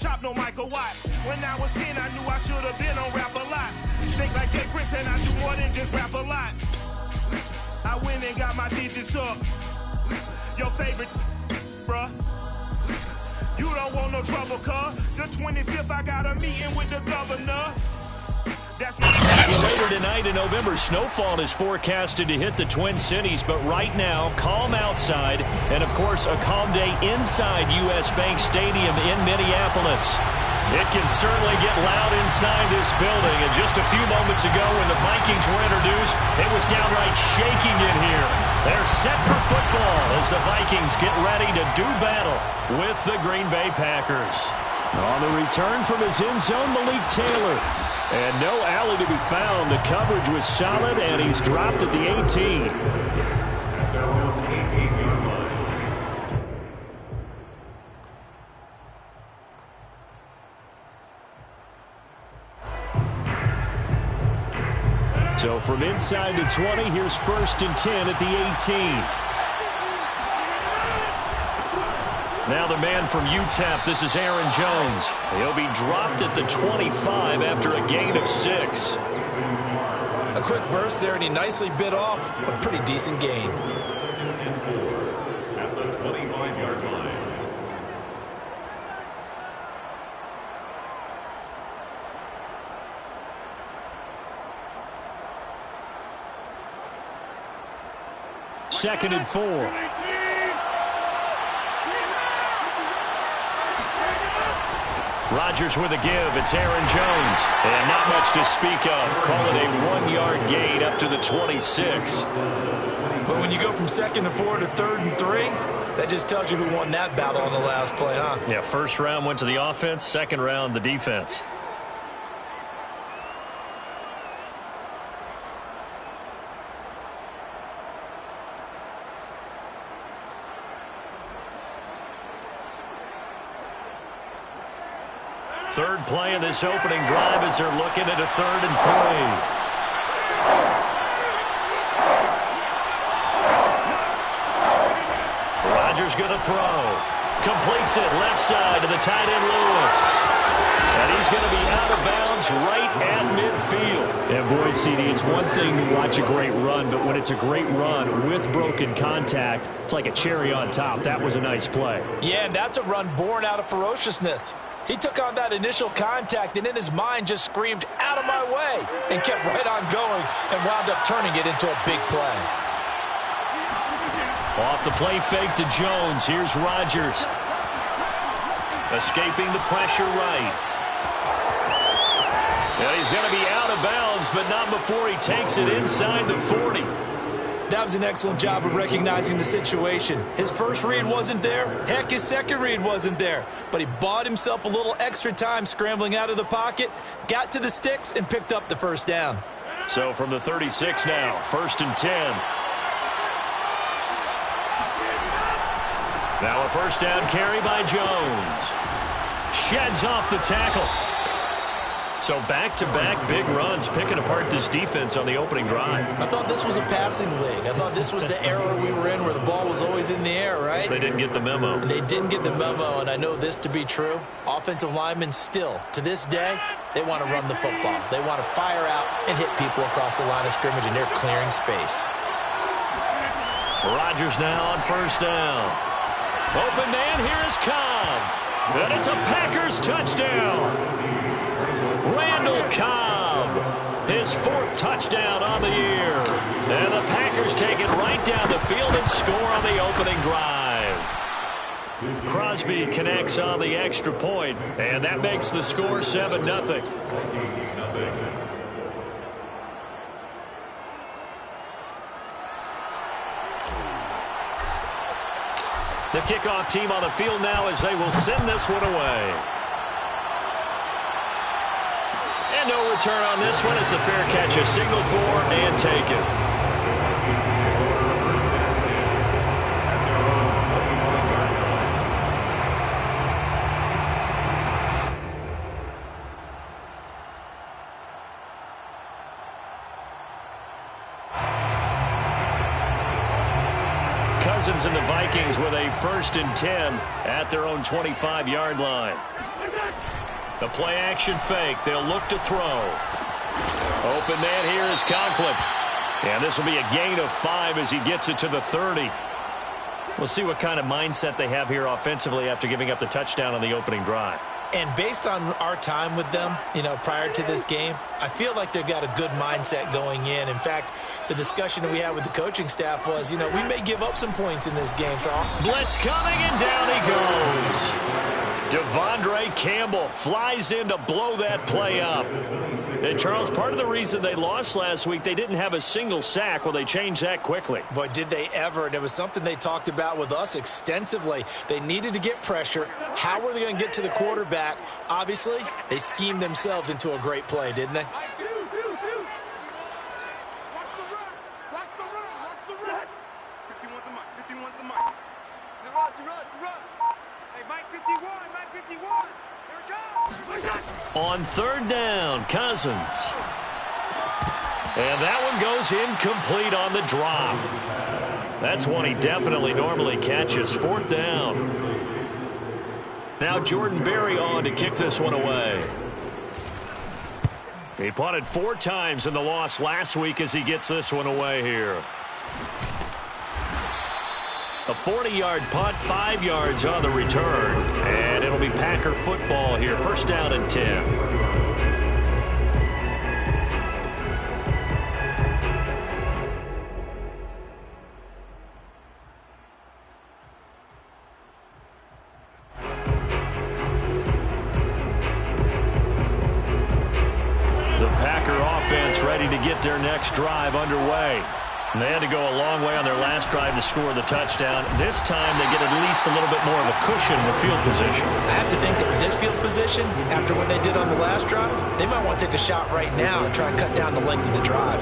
chop, no Michael Watts. When I was 10, I knew I should have been on rap a lot. Think like Jay Prince and I do more than just rap a lot. I went and got my digits up. Your favorite, bruh. You don't want no trouble, cuz. The 25th, I got a meeting with the governor. Later tonight in November, snowfall is forecasted to hit the Twin Cities, but right now, calm outside, and of course, a calm day inside U.S. Bank Stadium in Minneapolis. It can certainly get loud inside this building, and just a few moments ago when the Vikings were introduced, it was downright shaking in here. They're set for football as the Vikings get ready to do battle with the Green Bay Packers. On the return from his end zone, Malik Taylor. And no alley to be found. The coverage was solid, and he's dropped at the 18. So from inside the 20, here's 1st and 10 at the 18. Now the man from UTEP, this is Aaron Jones. He'll be dropped at the 25 after a gain of 6. A quick burst there, and he nicely bit off a pretty decent gain. At the 25-yard line. Second and 4. Rodgers with a give. It's Aaron Jones. And not much to speak of. Call it a 1-yard gain up to the 26. But when you go from 2nd and 4 to 3rd and 3, that just tells you who won that battle on the last play, huh? Yeah, first round went to the offense, second round the defense. Third play of this opening drive as they're looking at a 3rd and 3. Rodgers going to throw. Completes it left side to the tight end Lewis. And he's going to be out of bounds right at midfield. And boy, CD, it's one thing to watch a great run, but when it's a great run with broken contact, it's like a cherry on top. That was a nice play. Yeah, and that's a run born out of ferociousness. He took on that initial contact and in his mind just screamed, "Out of my way," and kept right on going and wound up turning it into a big play. Off the play fake to Jones. Here's Rodgers. Escaping the pressure right. And he's going to be out of bounds, but not before he takes it inside the 40. That was an excellent job of recognizing the situation. His first read wasn't there. Heck, his second read wasn't there. But he bought himself a little extra time scrambling out of the pocket, got to the sticks, and picked up the first down. So from the 36 now, 1st and 10. Now a first down carry by Jones. Sheds off the tackle. So back-to-back big runs picking apart this defense on the opening drive. I thought this was a passing league. I thought this was the era we were in where the ball was always in the air, right? They didn't get the memo. And they didn't get the memo, and I know this to be true. Offensive linemen still, to this day, they want to run the football. They want to fire out and hit people across the line of scrimmage, and they're clearing space. Rodgers now on first down. Open man, here is Cobb. And it's a Packers touchdown. Randall Cobb, his 4th touchdown on the year. And the Packers take it right down the field and score on the opening drive. Crosby connects on the extra point, and that makes the score 7-0. The kickoff team on the field now as they will send this one away. And no return on this one as the fair catch is signaled for and taken. And the Vikings with a 1st and 10 at their own 25-yard line. The play action fake. They'll look to throw. Open man here is Conklin. And this will be a gain of 5 as he gets it to the 30. We'll see what kind of mindset they have here offensively after giving up the touchdown on the opening drive. And based on our time with them, prior to this game, I feel like they've got a good mindset going in. In fact, the discussion that we had with the coaching staff was, we may give up some points in this game. So blitz coming, and down he goes. Devondre Campbell flies in to blow that play up. And, Charles, part of the reason they lost last week, they didn't have a single sack. Well, they changed that quickly. Boy, did they ever. And it was something they talked about with us extensively. They needed to get pressure. How were they going to get to the quarterback? Obviously, they schemed themselves into a great play, didn't they? Watch the run. 51's the mic. Run. Hey, Mike 51. Here it comes. On third down, Cousins. And that one goes incomplete on the drop. That's one he definitely normally catches. Fourth down. Now Jordan Berry on to kick this one away. He punted 4 times in the loss last week as he gets this one away here. A 40-yard punt, 5 yards on the return. And it'll be Packer football here. First down and 10. Ready to get their next drive underway. And they had to go a long way on their last drive to score the touchdown. This time they get at least a little bit more of a cushion in the field position. I have to think that with this field position, after what they did on the last drive, they might want to take a shot right now and try and cut down the length of the drive.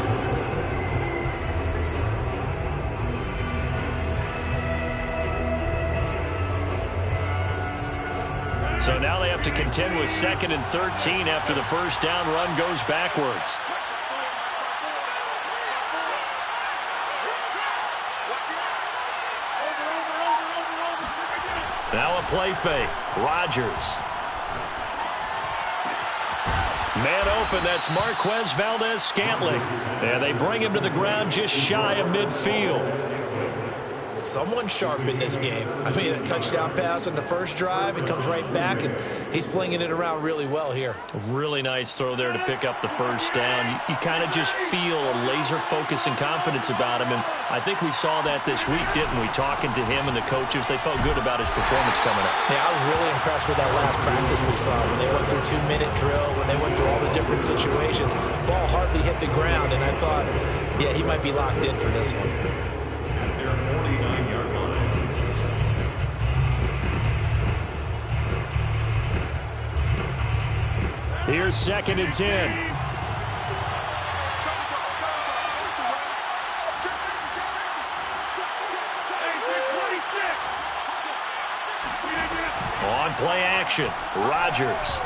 So now they have to contend with 2nd and 13 after the first down run goes backwards. Now a play fake. Rodgers. Man open, that's Marquez Valdez-Scantling. And they bring him to the ground just shy of midfield. Someone sharp in this game. I mean, a touchdown pass on the first drive and comes right back, and he's flinging it around really well here. A really nice throw there to pick up the first down. You kind of just feel a laser focus and confidence about him, and I think we saw that this week, didn't we? Talking to him and the coaches, they felt good about his performance coming up. Yeah, I was really impressed with that last practice we saw when they went through 2-minute drill, when they went through all the different situations. Ball hardly hit the ground, and I thought, yeah, he might be locked in for this one. At their 49-yard line. Here's 2nd and 10. On play action, Rodgers.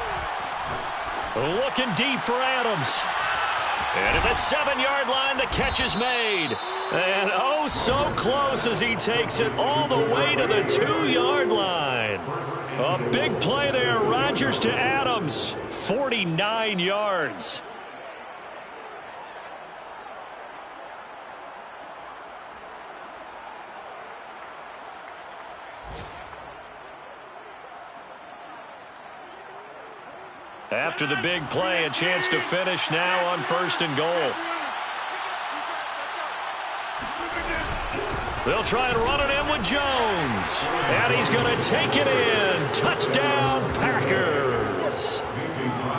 Looking deep for Adams. And at the 7-yard line, the catch is made. And oh, so close as he takes it all the way to the 2-yard line. A big play there, Rodgers to Adams. 49 yards. After the big play, a chance to finish now on 1st and goal. They'll try and run it in with Jones. And he's going to take it in. Touchdown, Packers.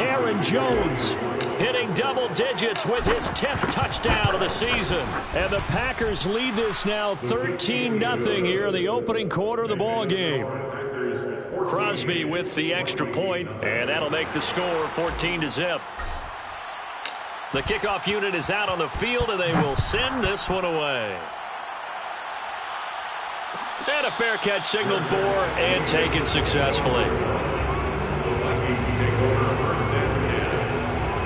Aaron Jones hitting double digits with his 10th touchdown of the season. And the Packers lead this now 13-0 here in the opening quarter of the ball game. Crosby with the extra point, and that'll make the score 14-0. The kickoff unit is out on the field, and they will send this one away. And a fair catch signaled for and taken successfully. The Vikings take over 1st and 10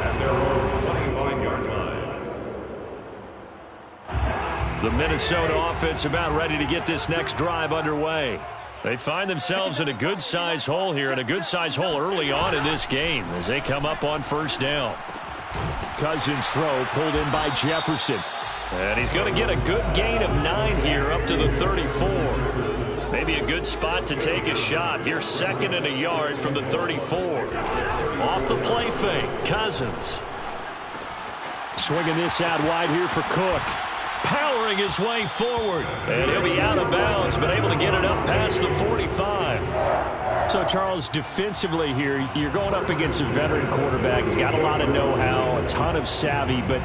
at their own 25-yard line. The Minnesota offense about ready to get this next drive underway. They find themselves in a good-sized hole here, and a good-sized hole early on in this game as they come up on first down. Cousins' throw pulled in by Jefferson. And he's going to get a good gain of 9 here up to the 34. Maybe a good spot to take a shot. Here's 2nd and a yard from the 34. Off the play fake, Cousins. Swinging this out wide here for Cook. Powering his way forward. And he'll be out of bounds, but able to get it up past the 45. So, Charles, defensively here, you're going up against a veteran quarterback. He's got a lot of know-how, a ton of savvy, but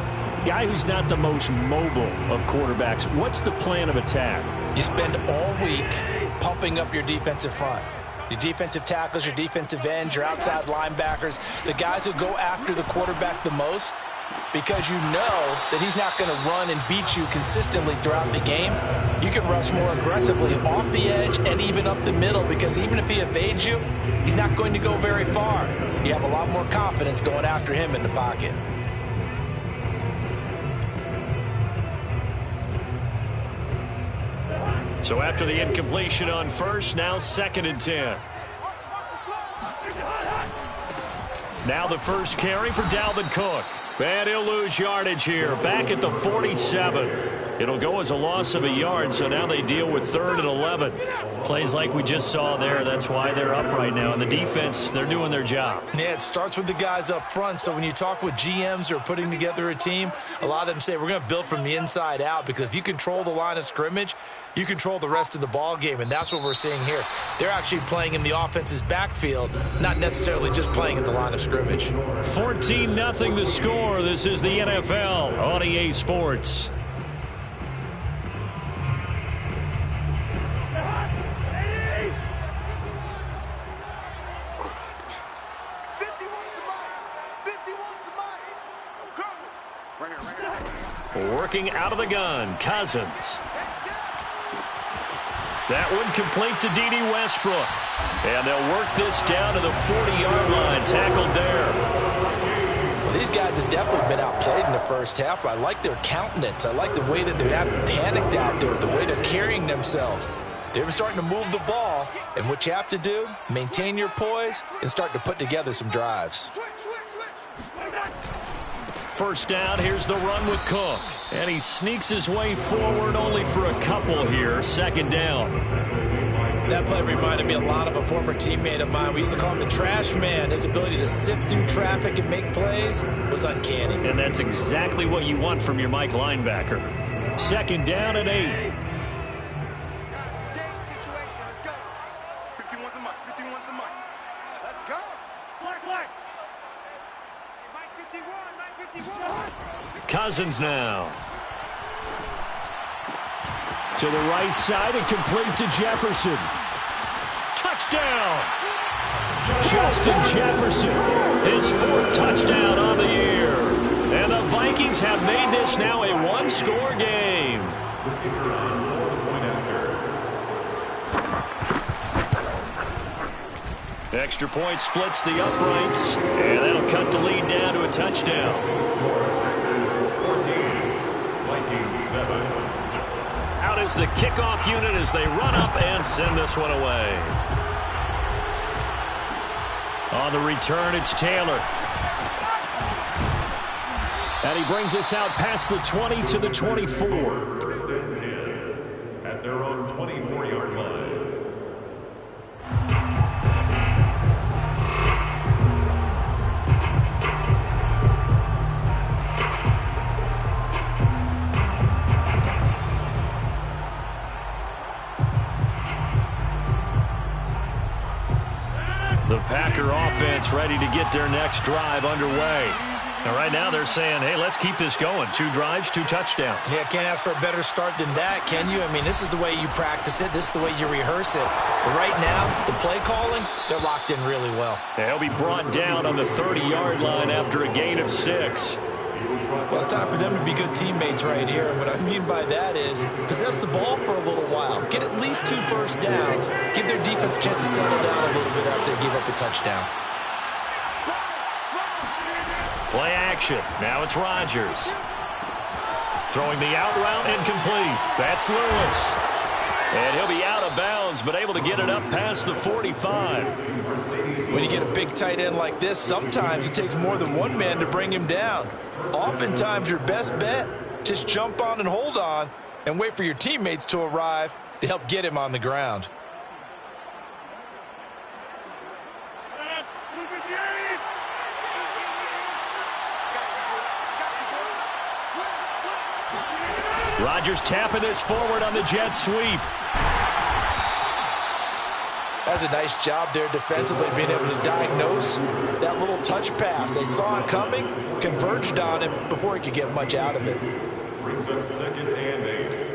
guy who's not the most mobile of quarterbacks. What's the plan of attack? You spend all week pumping up your defensive front. Your defensive tackles, your defensive ends, your outside linebackers, the guys who go after the quarterback the most, because you know that he's not going to run and beat you consistently throughout the game. You can rush more aggressively off the edge and even up the middle, because even if he evades you, he's not going to go very far. You have a lot more confidence going after him in the pocket. So after the incompletion on first, now 2nd and 10. Now the first carry for Dalvin Cook. And he'll lose yardage here, back at the 47. It'll go as a loss of a yard, so now they deal with 3rd and 11. Plays like we just saw there. That's why they're up right now. And the defense, they're doing their job. Yeah, it starts with the guys up front. So when you talk with GMs who are putting together a team, a lot of them say we're going to build from the inside out, because if you control the line of scrimmage, you control the rest of the ball game, and that's what we're seeing here. They're actually playing in the offense's backfield, not necessarily just playing at the line of scrimmage. 14-0 the score. This is the NFL on EA Sports. Working out of the gun, Cousins. That one complete to D.D. Westbrook. And they'll work this down to the 40-yard line, tackled there. Well, these guys have definitely been outplayed in the first half, but I like their countenance. I like the way that they haven't panicked out there, the way they're carrying themselves. They're starting to move the ball, and what you have to do, maintain your poise and start to put together some drives. First down, here's the run with Cook. And he sneaks his way forward only for a couple here. 2nd down. That play reminded me a lot of a former teammate of mine. We used to call him the trash man. His ability to sift through traffic and make plays was uncanny. And that's exactly what you want from your Mike linebacker. 2nd down and 8. Cousins now. To the right side and complete to Jefferson. Touchdown! Justin Jefferson. His 4th touchdown on the year. And the Vikings have made this now a one-score game. Extra point splits the uprights. And that'll cut the lead down to a touchdown. Out is the kickoff unit as they run up and send this one away. On the return, it's Taylor. And he brings us out past the 20 to the 24. At their own 24-yard line. The Packer offense ready to get their next drive underway. Now, right now they're saying, hey, let's keep this going. 2 drives, 2 touchdowns. Yeah, can't ask for a better start than that, can you? I mean, this is the way you practice it. This is the way you rehearse it. But right now, the play calling, they're locked in really well. They'll be brought down on the 30-yard line after a gain of 6. Well, it's time for them to be good teammates right here. And what I mean by that is possess the ball for a little while. Get at least 2 first downs. Give their defense a chance to settle down a little bit after they give up a touchdown. Play action. Now it's Rodgers. Throwing the out route incomplete. That's Lewis. And he'll be out of bounds, but able to get it up past the 45. When you get a big tight end like this, sometimes it takes more than one man to bring him down. Oftentimes, your best bet, just jump on and hold on and wait for your teammates to arrive to help get him on the ground. Rodgers tapping this forward on the jet sweep. That's a nice job there defensively, being able to diagnose that little touch pass. They saw it coming, converged on him before he could get much out of it. Brings up 2nd and 8.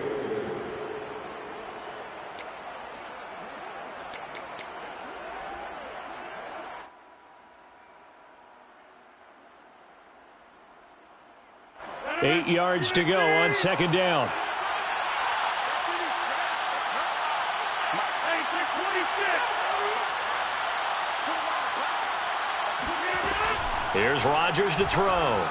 Eight yards to go on 2nd down. Here's Rodgers to throw.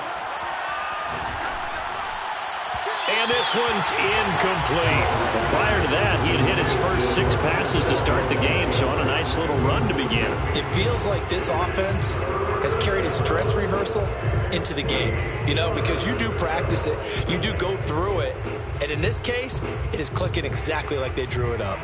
And this one's incomplete. Prior to that, he had hit his first 6 passes to start the game, so on a nice little run to begin. It feels like this offense has carried its dress rehearsal into the game, you know, because you do practice it, you do go through it, and in this case, it is clicking exactly like they drew it up.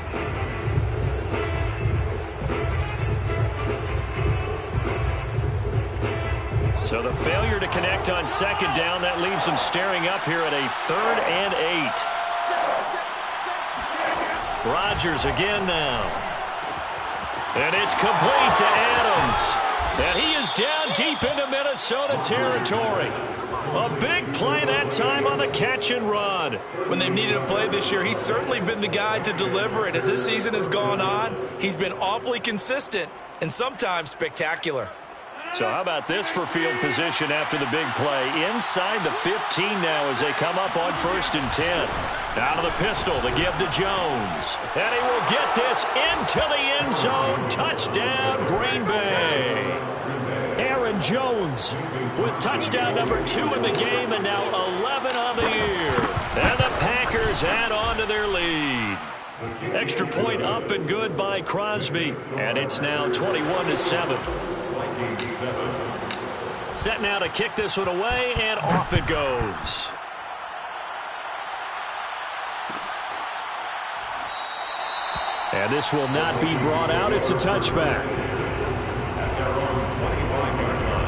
So the failure to connect on 2nd down, that leaves them staring up here at a 3rd and 8. Rodgers again now. And it's complete to Adams. And he is down deep into Minnesota territory. A big play that time on the catch and run. When they've needed a play this year, he's certainly been the guy to deliver it. As this season has gone on, he's been awfully consistent and sometimes spectacular. So how about this for field position after the big play? Inside the 15 now as they come up on 1st and 10. Out of the pistol, the give to Jones. And he will get this into the end zone. Touchdown, Green Bay. Aaron Jones with touchdown number 2 in the game and now 11 on the year. And the Packers add on to their lead. Extra point up and good by Crosby. And it's now 21-7. Set now to kick this one away, and off it goes. And this will not be brought out. It's a touchback. At their own 25-yard line.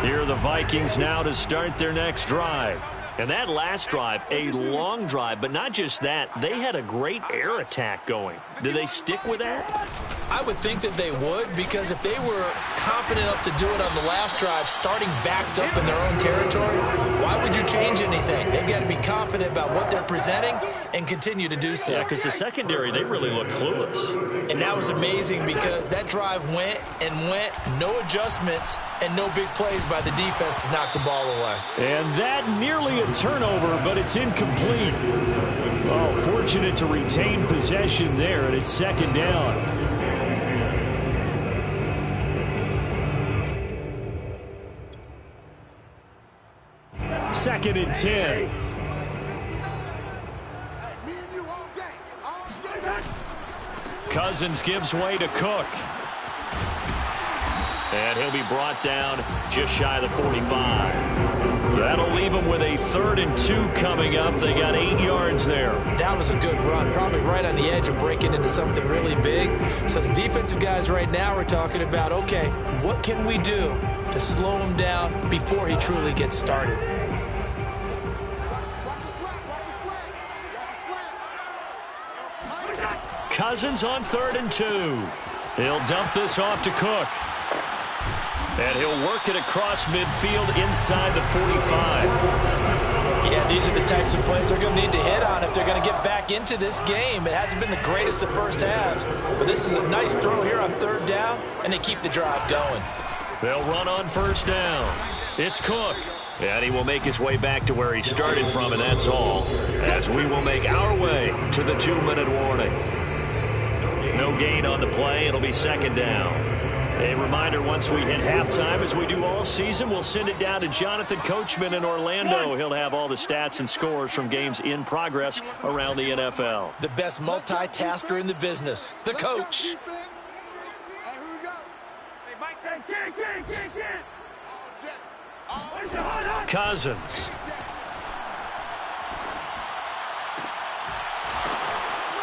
Here are the Vikings now to start their next drive. And that last drive, a long drive, but not just that. They had a great air attack going. Did they stick with that? I would think that they would, because if they were confident enough to do it on the last drive, starting backed up in their own territory, why would you change anything? They've got to be confident about what they're presenting and continue to do so. Yeah, because the secondary, they really looked clueless. And that was amazing because that drive went and went, no adjustments and no big plays by the defense to knock the ball away. And that nearly a turnover, but it's incomplete. Oh, fortunate to retain possession there, and it's 2nd down. Second and 10. Cousins gives way to Cook. And he'll be brought down just shy of the 45. That'll leave him with a 3rd and 2 coming up. They got 8 yards there. That was a good run, probably right on the edge of breaking into something really big. So the defensive guys right now are talking about, okay, what can we do to slow him down before he truly gets started? Cousins on 3rd and 2. He'll dump this off to Cook. And he'll work it across midfield inside the 45. Yeah, these are the types of plays they're going to need to hit on if they're going to get back into this game. It hasn't been the greatest of first halves, but this is a nice throw here on 3rd down, and they keep the drive going. They'll run on 1st down. It's Cook. And he will make his way back to where he started from, and that's all. As we will make our way to the 2-minute warning. No gain on the play. It'll be second down. A reminder, once we hit halftime, as we do all season, we'll send it down to Jonathan Coachman in Orlando. He'll have all the stats and scores from games in progress around the NFL. The best multitasker in the business, the coach. Cousins.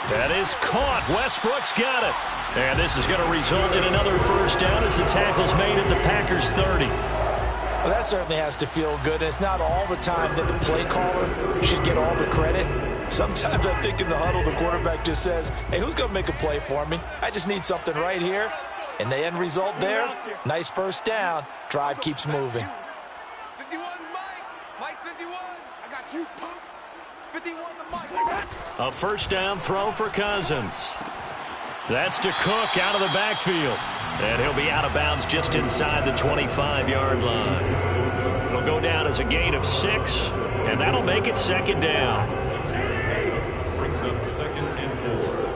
That is caught. Westbrook's got it. And this is going to result in another first down as the tackle's made at the Packers' 30. Well, that certainly has to feel good. And it's not all the time that the play caller should get all the credit. Sometimes I think in the huddle, the quarterback just says, hey, who's going to make a play for me? I just need something right here. And the end result there, nice first down. Drive keeps moving. 51 Mike 51. I got you, pump. 51 to Mike. A first down throw for Cousins. That's to Cook out of the backfield. And he'll be out of bounds just inside the 25-yard line. It'll go down as a gain of 6, and that'll make it second down. Brings up second and 4.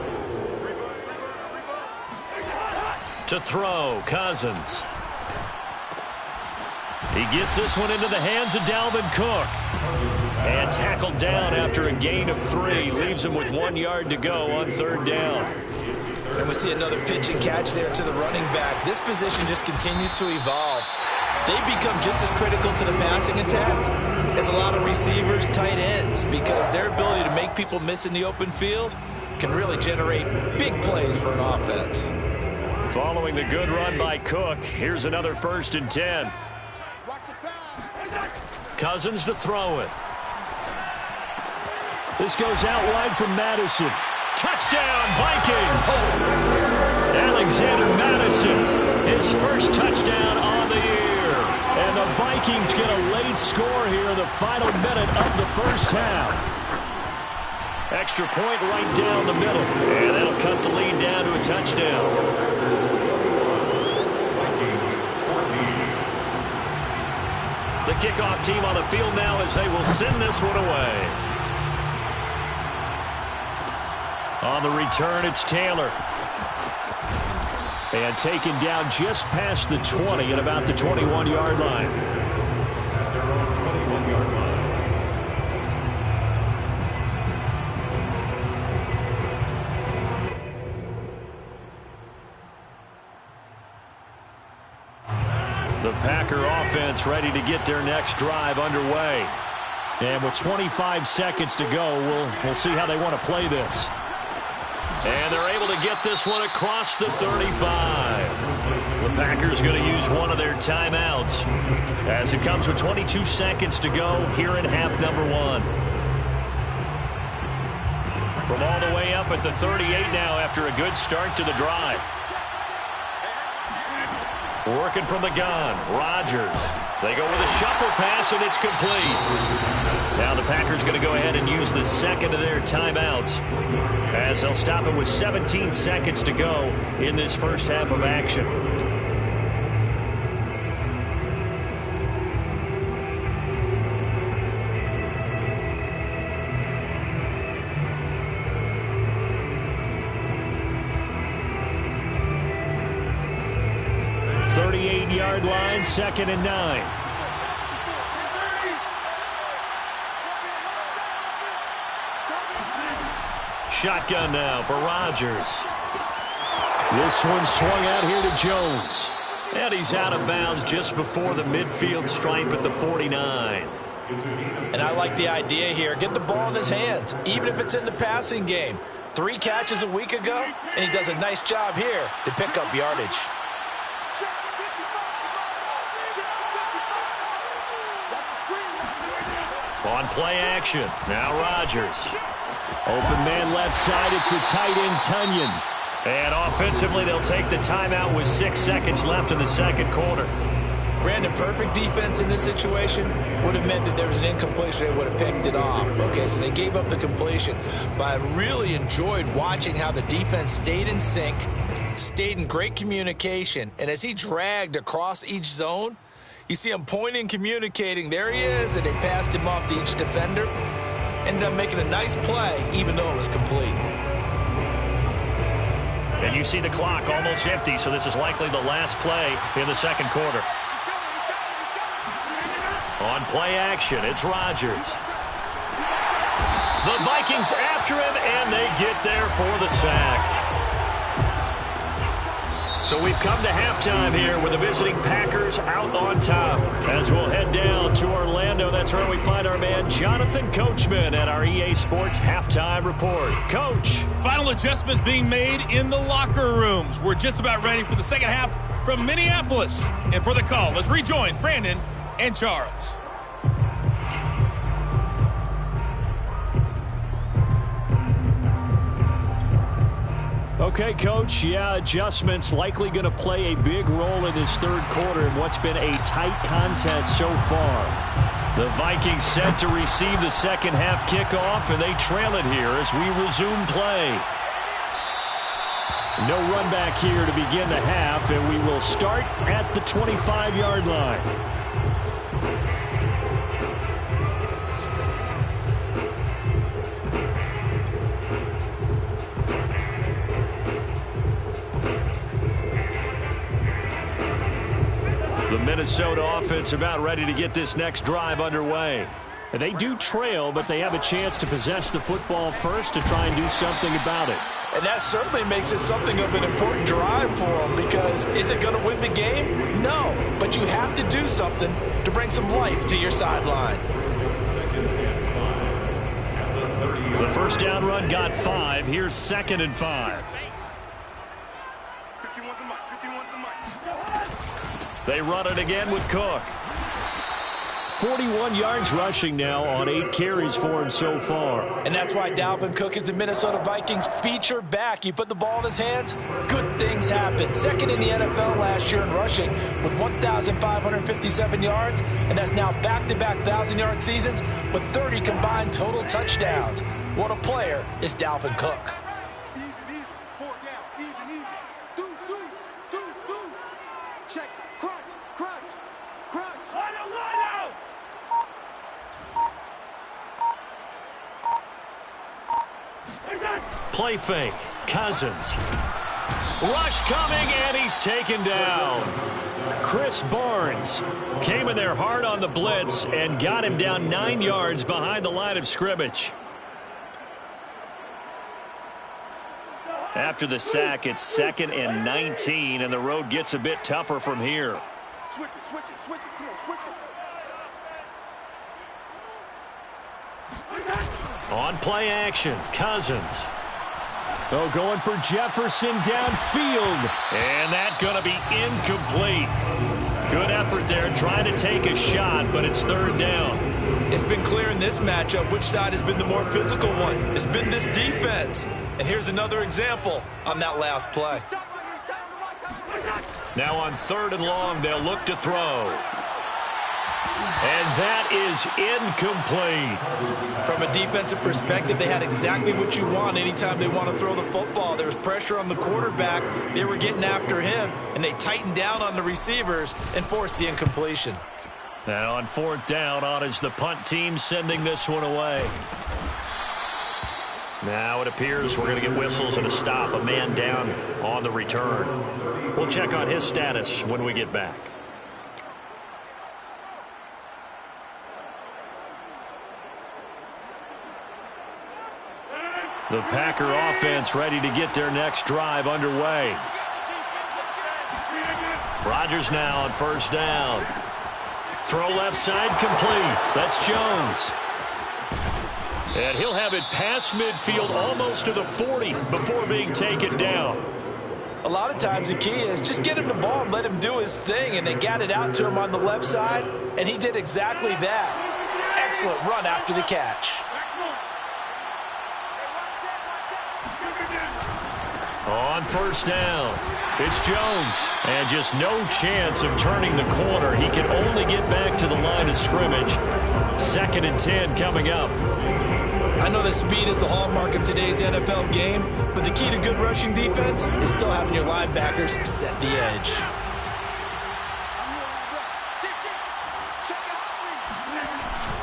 To throw, Cousins. He gets this one into the hands of Dalvin Cook. And tackled down after a gain of 3. Leaves him with 1 yard to go on third down. And we see another pitch and catch there to the running back. This position just continues to evolve. They become just as critical to the passing attack as a lot of receivers, tight ends, because their ability to make people miss in the open field can really generate big plays for an offense. Following the good run by Cook, here's another 1st and 10. Cousins to throw it. This goes out wide from Madison. Touchdown, Vikings! Alexander Madison, his first touchdown on the year. And the Vikings get a late score here in the final minute of the first half. Extra point right down the middle. And that'll cut the lead down to a touchdown. Vikings 14. The kickoff team on the field now as they will send this one away. On the return, it's Taylor. And taken down just past the 20 at about the 21-yard line. At their own 21-yard line. The Packer offense ready to get their next drive underway. And with 25 seconds to go, we'll see how they want to play this. And they're able to get this one across the 35. The Packers going to use one of their timeouts as it comes with 22 seconds to go here in half number 1. From all the way up at the 38 now after a good start to the drive. Working from the gun, Rodgers. They go with a shuffle pass, and it's complete. Now the Packers going to go ahead and use the second of their timeouts as they'll stop it with 17 seconds to go in this first half of action. Yard line, 2nd and 9. Shotgun now for Rodgers. This one swung out here to Jones. And he's out of bounds just before the midfield stripe at the 49. And I like the idea here. Get the ball in his hands, even if it's in the passing game. 3 catches a week ago, and he does a nice job here to pick up yardage. On play action, now Rodgers. Open man left side, it's the tight end Tunyon. And offensively, they'll take the timeout with 6 seconds left in the second quarter. Brandon, perfect defense in this situation would have meant that there was an incompletion. They would have picked it off. Okay, so they gave up the completion. But I really enjoyed watching how the defense stayed in sync, stayed in great communication. And as he dragged across each zone, you see him pointing, communicating. There he is, and they passed him off to each defender. Ended up making a nice play, even though it was complete. And you see the clock almost empty, so this is likely the last play in the second quarter. On play action, it's Rodgers. The Vikings after him, and they get there for the sack. So we've come to halftime here with the visiting Packers out on top. As we'll head down to Orlando, that's where we find our man Jonathan Coachman at our EA Sports Halftime Report. Coach. Final adjustments being made in the locker rooms. We're just about ready for the second half from Minneapolis. And for the call, let's rejoin Brandon and Charles. Okay, Coach, adjustments likely going to play a big role in this third quarter in what's been a tight contest so far. The Vikings set to receive the second half kickoff, and they trail it here as we resume play. No run back here to begin the half, and we will start at the 25-yard line. The Minnesota offense about ready to get this next drive underway. And they do trail, but they have a chance to possess the football first to try and do something about it. And that certainly makes it something of an important drive for them, because is it going to win the game? No, but you have to do something to bring some life to your sideline. The first down run got 5. Here's 2nd and 5. They run it again with Cook. 41 yards rushing now on 8 carries for him so far. And that's why Dalvin Cook is the Minnesota Vikings feature back. You put the ball in his hands, good things happen. Second in the NFL last year in rushing with 1,557 yards, and that's now back-to-back 1,000-yard seasons with 30 combined total touchdowns. What a player is Dalvin Cook. Play fake. Cousins. Rush coming, and he's taken down. Chris Barnes Came in there hard on the blitz and got him down 9 yards behind the line of scrimmage. After the sack, it's 2nd and 19, and the road gets a bit tougher from here. Switch it, switch it, switch it. Come on, switch it. On play action, Cousins. Oh, going for Jefferson downfield. And that's going to be incomplete. Good effort there trying to take a shot, but it's 3rd down. It's been clear in this matchup which side has been the more physical one. It's been this defense. And here's another example on that last play. Now on 3rd and long, they'll look to throw. And that is incomplete. From a defensive perspective, they had exactly what you want anytime they want to throw the football. There was pressure on the quarterback. They were getting after him, and they tightened down on the receivers and forced the incompletion. And on 4th down, on is the punt team sending this one away. Now it appears we're going to get whistles and a stop. A man down on the return. We'll check on his status when we get back. The Packer offense ready to get their next drive underway. Rodgers now on 1st down. Throw left side complete. That's Jones. And he'll have it past midfield almost to the 40 before being taken down. A lot of times the key is just get him the ball and let him do his thing, and they got it out to him on the left side, and he did exactly that. Excellent run after the catch. On 1st down, it's Jones. And just no chance of turning the corner. He can only get back to the line of scrimmage. 2nd and 10 coming up. I know that speed is the hallmark of today's NFL game, but the key to good rushing defense is still having your linebackers set the edge.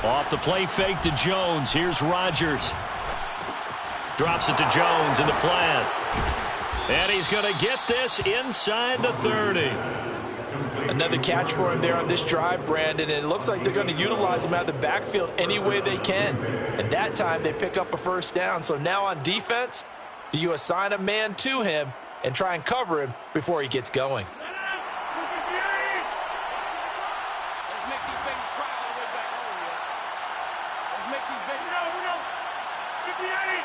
Off the play fake to Jones. Here's Rodgers. Drops it to Jones in the flat. And he's going to get this inside the 30. Another catch for him there on this drive, Brandon, and it looks like they're going to utilize him out of the backfield any way they can. And that time they pick up a first down. So now on defense, do you assign a man to him and try and cover him before he gets going? Let's make these babies cry all the way back home here. Let's make these babies. No. 58.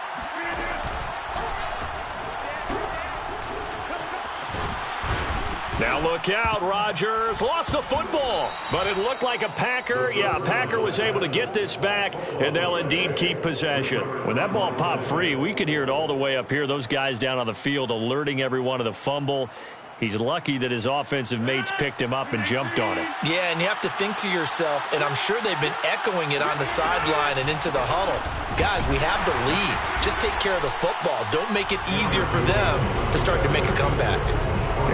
Now look out, Rodgers lost the football, but it looked like a Packer. Yeah, a Packer was able to get this back, and they'll indeed keep possession. When that ball popped free, we could hear it all the way up here. Those guys down on the field alerting everyone of the fumble. He's lucky that his offensive mates picked him up and jumped on it. Yeah, and you have to think to yourself, and I'm sure they've been echoing it on the sideline and into the huddle. Guys, we have the lead. Just take care of the football. Don't make it easier for them to start to make a comeback.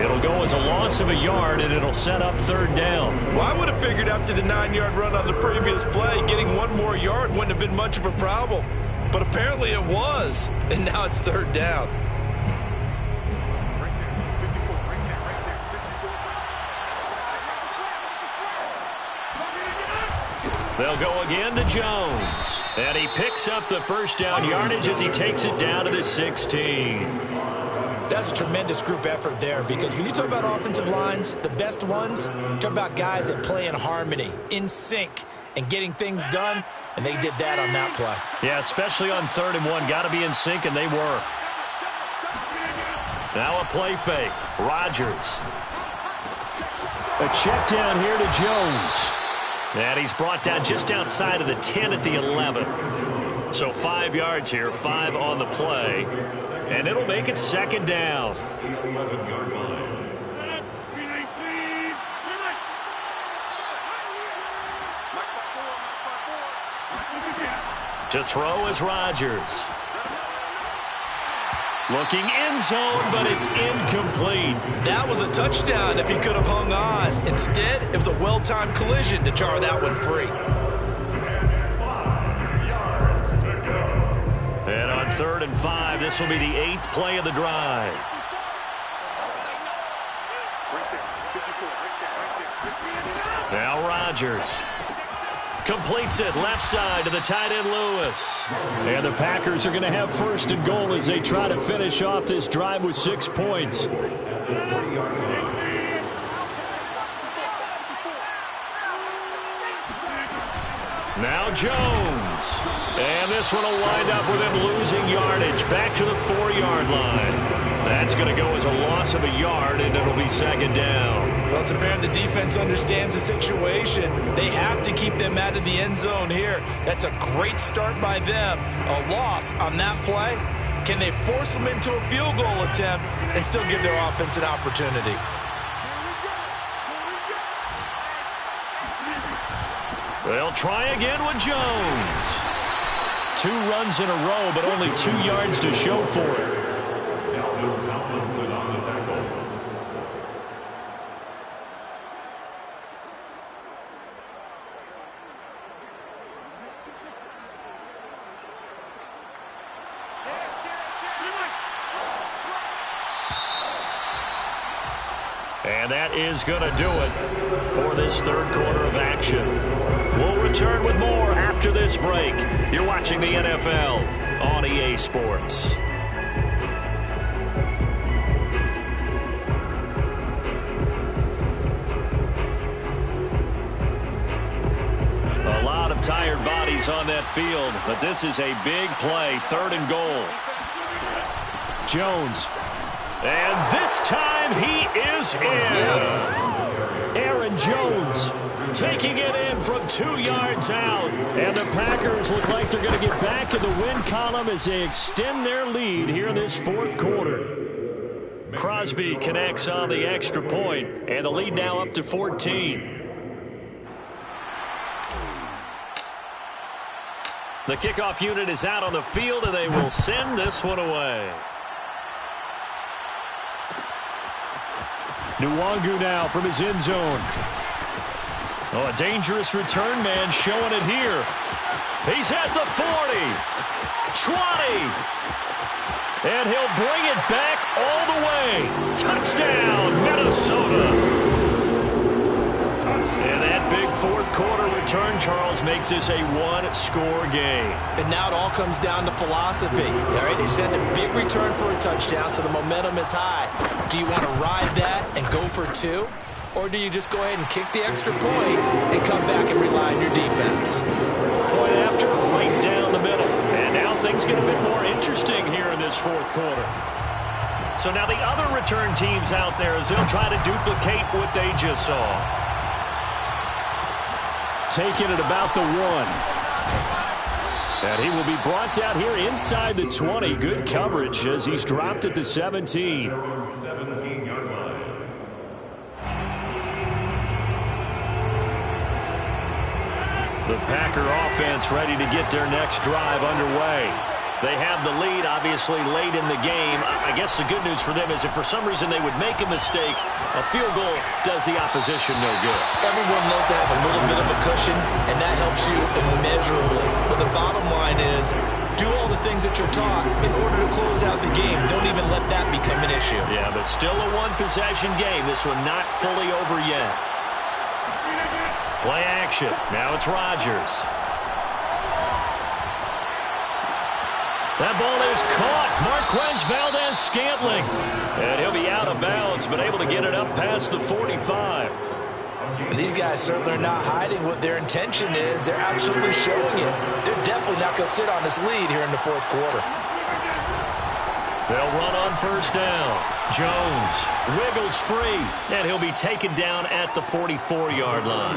It'll go as a loss of a yard, and it'll set up third down. Well, I would have figured after the 9-yard run on the previous play, getting one more yard wouldn't have been much of a problem. But apparently it was, and now it's third down. They'll go again to Jones. And he picks up the first down yardage as he takes it down to the 16. That's a tremendous group effort there, because when you talk about offensive lines, the best ones, talk about guys that play in harmony, in sync, and getting things done, and they did that on that play. Yeah, especially on 3rd and 1. Got to be in sync, and they were. Now a play fake. Rodgers. A check down here to Jones. And he's brought down just outside of the 10 at the 11. So 5 yards here, 5 on the play. And it'll make it second down. To throw is Rodgers. Looking end zone, but it's incomplete. That was a touchdown if he could have hung on. Instead, it was a well-timed collision to jar that one free. And on 3rd and 5, this will be the 8th play of the drive. Now Rodgers completes it left side to the tight end Lewis. And the Packers are going to have 1st and goal as they try to finish off this drive with 6 points. Now Jones. And this one will wind up with him losing yardage back to the 4-yard line. That's going to go as a loss of a yard, and it'll be second down. Well, it's apparent the defense understands the situation. They have to keep them out of the end zone here. That's a great start by them. A loss on that play. Can they force them into a field goal attempt and still give their offense an opportunity? They'll try again with Jones. 2 runs in a row, but only 2 yards to show for it. Tomlinson on the tackle. And that is going to do it for this 3rd quarter of action. We'll return with more after this break. You're watching the NFL on EA Sports. A lot of tired bodies on that field, but this is a big play, 3rd and goal. Jones. And this time he is in. Yes. Aaron Jones taking it in from 2 yards out. And the Packers look like they're going to get back in the win column as they extend their lead here in this 4th quarter. Crosby connects on the extra point, and the lead now up to 14. The kickoff unit is out on the field, and they will send this one away. Nwangu now from his end zone. Oh, a dangerous return man showing it here. He's at the 40, 20, and he'll bring it back all the way. Touchdown, Minnesota. And that big fourth quarter return, Charles, makes this a one-score game. And now it all comes down to philosophy. All right, they send a big return for a touchdown, so the momentum is high. Do you want to ride that and go for two? Or do you just go ahead and kick the extra point and come back and rely on your defense? Point after, right down the middle. And now things get a bit more interesting here in this fourth quarter. So now the other return teams out there as they'll try to duplicate what they just saw. Taking it about the 1. And he will be brought down here inside the 20. Good coverage as he's dropped at the 17. 17-yard line. The Packer offense ready to get their next drive underway. They have the lead, obviously, late in the game. I guess the good news for them is if for some reason they would make a mistake, a field goal does the opposition no good. Everyone loves to have a little bit of a cushion, and that helps you immeasurably. But the bottom line is, do all the things that you're taught in order to close out the game. Don't even let that become an issue. Yeah, but still a one-possession game. This one not fully over yet. Play action. Now it's Rodgers. That ball is caught. Marquez Valdez-Scantling. And he'll be out of bounds, but able to get it up past the 45. These guys certainly are not hiding what their intention is. They're absolutely showing it. They're definitely not going to sit on this lead here in the fourth quarter. They'll run on first down. Jones wiggles free, and he'll be taken down at the 44-yard line.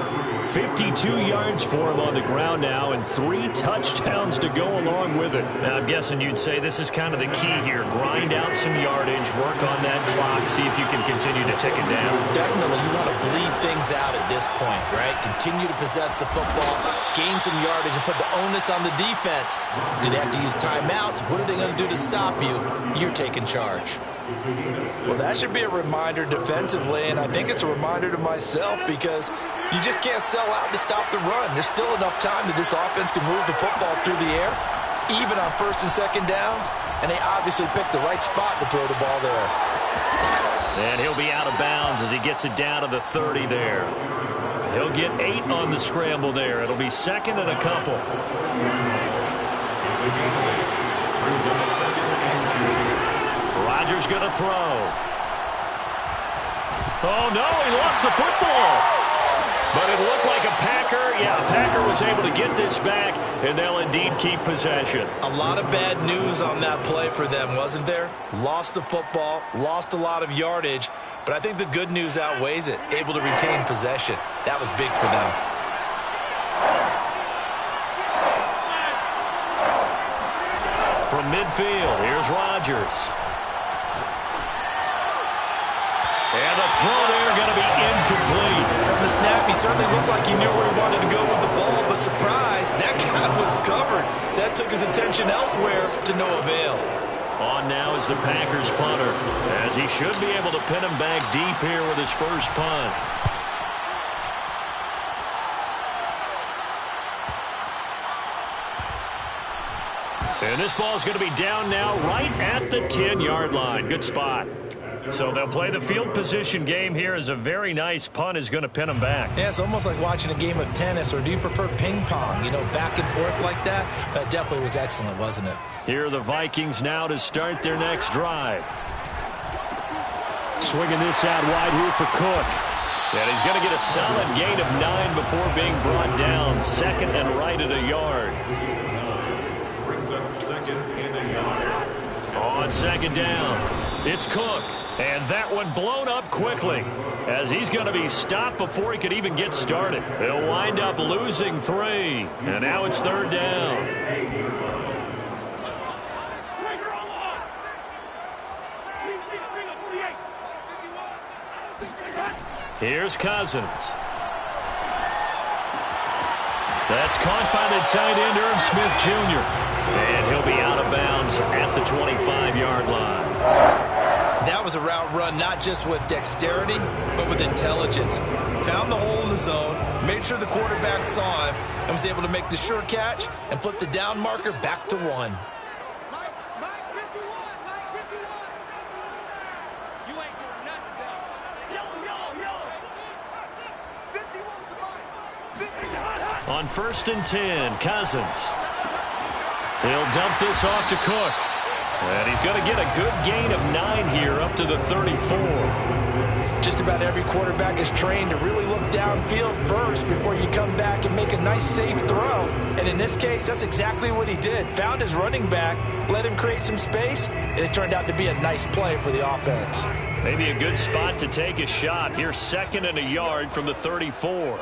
52 yards for him on the ground now, and 3 touchdowns to go along with it. Now, I'm guessing you'd say this is kind of the key here. Grind out some yardage, work on that clock, see if you can continue to tick it down. Definitely, you want to bleed things out at this point, right? Continue to possess the football, gain some yardage, and put the onus on the defense. Do they have to use timeouts? What are they going to do to stop you? You're taking charge. Well, that should be a reminder defensively, and I think it's a reminder to myself because you just can't sell out to stop the run. There's still enough time that this offense can move the football through the air, even on first and second downs, and they obviously picked the right spot to throw the ball there. And he'll be out of bounds as he gets it down to the 30 there. He'll get 8 on the scramble there. It'll be second and a couple. Rodgers going to throw. Oh, no, he lost the football. But it looked like a Packer. Yeah, a Packer was able to get this back, and they'll indeed keep possession. A lot of bad news on that play for them, wasn't there? Lost the football, lost a lot of yardage, but I think the good news outweighs it. Able to retain possession. That was big for them. From midfield, here's Rodgers. And the throw there going to be incomplete. From the snap, he certainly looked like he knew where he wanted to go with the ball, but surprise, that guy was covered. So that took his attention elsewhere to no avail. On now is the Packers punter, as he should be able to pin him back deep here with his first punt. And this ball is going to be down now right at the 10-yard line. Good spot. So they'll play the field position game here as a very nice punt is going to pin them back. Yeah, it's almost like watching a game of tennis, or do you prefer ping pong, you know, back and forth like that? That definitely was excellent, wasn't it? Here are the Vikings now to start their next drive. Swinging this out wide here for Cook. And he's going to get a solid gain of 9 before being brought down. Second and right at a yard. Brings up second and a yard. On second down, it's Cook. And that one blown up quickly as he's going to be stopped before he could even get started. He'll wind up losing 3. And now it's third down. Here's Cousins. That's caught by the tight end, Irv Smith Jr. And he'll be out of bounds at the 25-yard line. That was a route run not just with dexterity, but with intelligence. Found the hole in the zone, made sure the quarterback saw him, and was able to make the sure catch and flip the down marker back to 1. On 1st and 10, Cousins. He'll dump this off to Cook. And he's going to get a good gain of 9 here up to the 34. Just about every quarterback is trained to really look downfield first before you come back and make a nice, safe throw. And in this case, that's exactly what he did. Found his running back, let him create some space, and it turned out to be a nice play for the offense. Maybe a good spot to take a shot. Here's 2nd and a yard from the 34.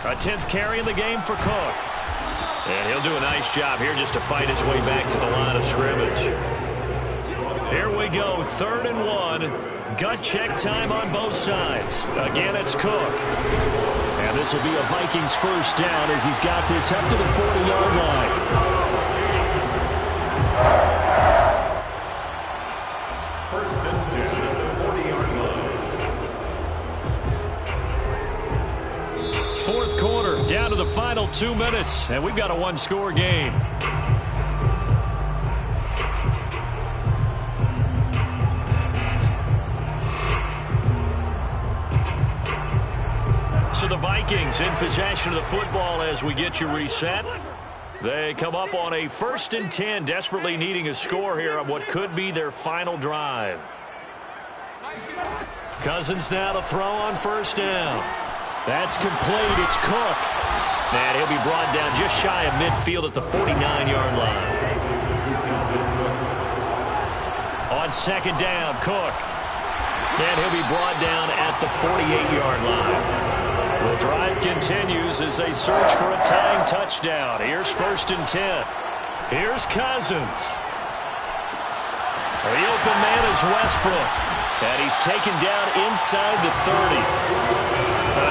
A 10th carry in the game for Cook. And he'll do a nice job here just to fight his way back to the line of scrimmage. Here we go, 3rd and 1. Gut check time on both sides. Again, it's Cook. And this will be a Vikings first down as he's got this up to the 40-yard line. First and 10 at the 40-yard line. 4th quarter, down to the final 2 minutes, and we've got a 1-score game. So the Vikings in possession of the football as we get you reset. They come up on a 1st and 10, desperately needing a score here on what could be their final drive. Cousins now to throw on 1st down. That's complete. It's Cook. And he'll be brought down just shy of midfield at the 49-yard line. On 2nd down, Cook. And he'll be brought down at the 48-yard line. The drive continues as they search for a tying touchdown. Here's 1st and 10. Here's Cousins. The open man is Westbrook. And he's taken down inside the 30.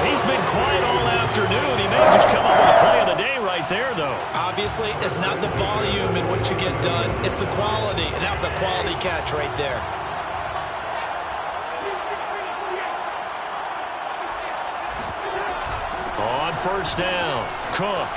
He's been quiet all afternoon. He may just come up with a play of the day right there, though. Obviously, it's not the volume in what you get done. It's the quality, and that was a quality catch right there. On 1st down, Cook.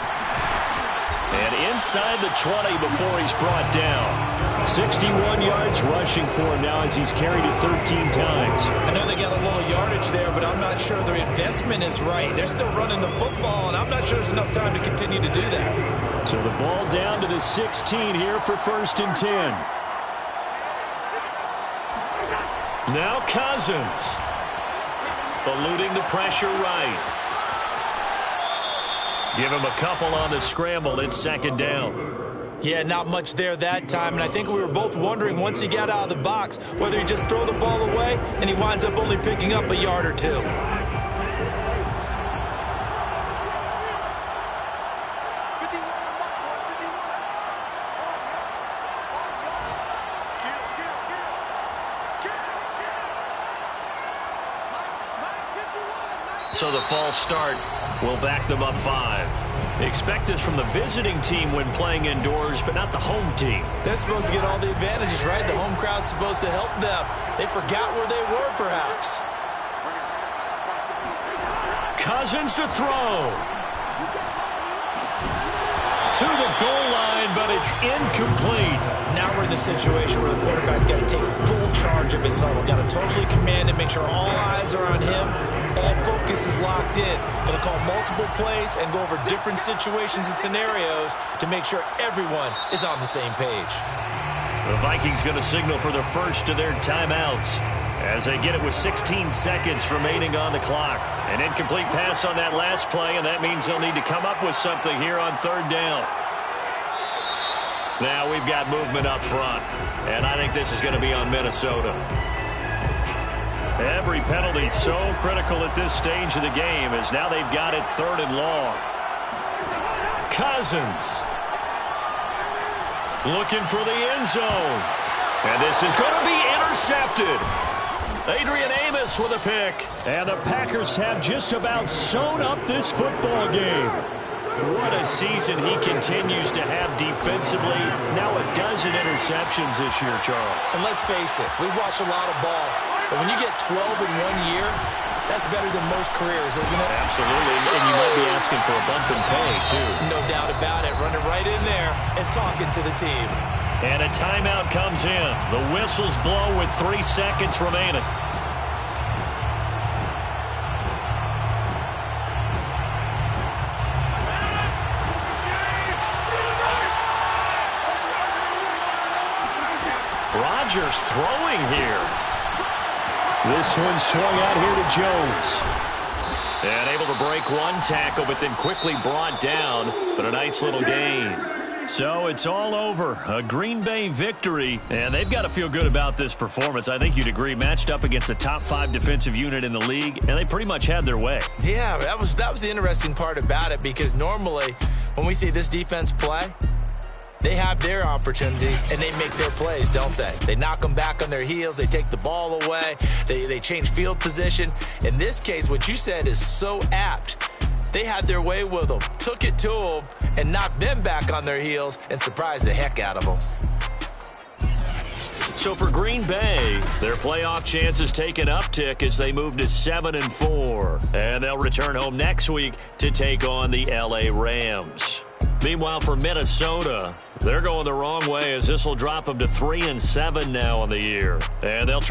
And inside the 20 before he's brought down. 61 yards rushing for him now as he's carried it 13 times. I know they got a little yardage there, but I'm not sure their investment is right. They're still running the football, and I'm not sure there's enough time to continue to do that. So the ball down to the 16 here for 1st and 10. Now Cousins. Eluding the pressure right. Give him a couple on the scramble. It's 2nd down. Yeah, not much there that time, and I think we were both wondering once he got out of the box whether he'd just throw the ball away, and he winds up only picking up a yard or 2. So the false start will back them up 5. Expect this from the visiting team when playing indoors, but not the home team. They're supposed to get all the advantages, right? The home crowd's supposed to help them. They forgot where they were, perhaps. Cousins to throw. To the goal line, but it's incomplete. Now we're in the situation where the quarterback's got to take full charge of his huddle. Got to totally command and make sure all eyes are on him. All focus is locked in. Going to call multiple plays and go over different situations and scenarios to make sure everyone is on the same page. The Vikings going to signal for the first of their timeouts as they get it with 16 seconds remaining on the clock. An incomplete pass on that last play, and that means they'll need to come up with something here on 3rd down. Now we've got movement up front, and I think this is going to be on Minnesota. Every penalty so critical at this stage of the game as now they've got it 3rd and long. Cousins looking for the end zone. And this is going to be intercepted. Adrian Amos with a pick. And the Packers have just about sewn up this football game. What a season he continues to have defensively. Now a dozen interceptions this year, Charles. And let's face it, we've watched a lot of ball. But when you get 12 in 1 year, that's better than most careers, isn't it? Absolutely, and you might be asking for a bump in pay, too. No doubt about it. Running right in there and talking to the team. And a timeout comes in. The whistles blow with 3 seconds remaining. Rodgers throwing here. This one swung out here to Jones. And able to break one tackle, but then quickly brought down. But a nice little gain. So it's all over. A Green Bay victory. And they've got to feel good about this performance. I think you'd agree. Matched up against a top 5 defensive unit in the league. And they pretty much had their way. Yeah, that was the interesting part about it. Because normally when we see this defense play, they have their opportunities, and they make their plays, don't they? They knock them back on their heels. They take the ball away. They change field position. In this case, what you said is so apt. They had their way with them, took it to them, and knocked them back on their heels and surprised the heck out of them. So for Green Bay, their playoff chances take an uptick as they move to 7-4. And they'll return home next week to take on the LA Rams. Meanwhile, for Minnesota, they're going the wrong way as this will drop them to 3-7 now on the year. And they'll try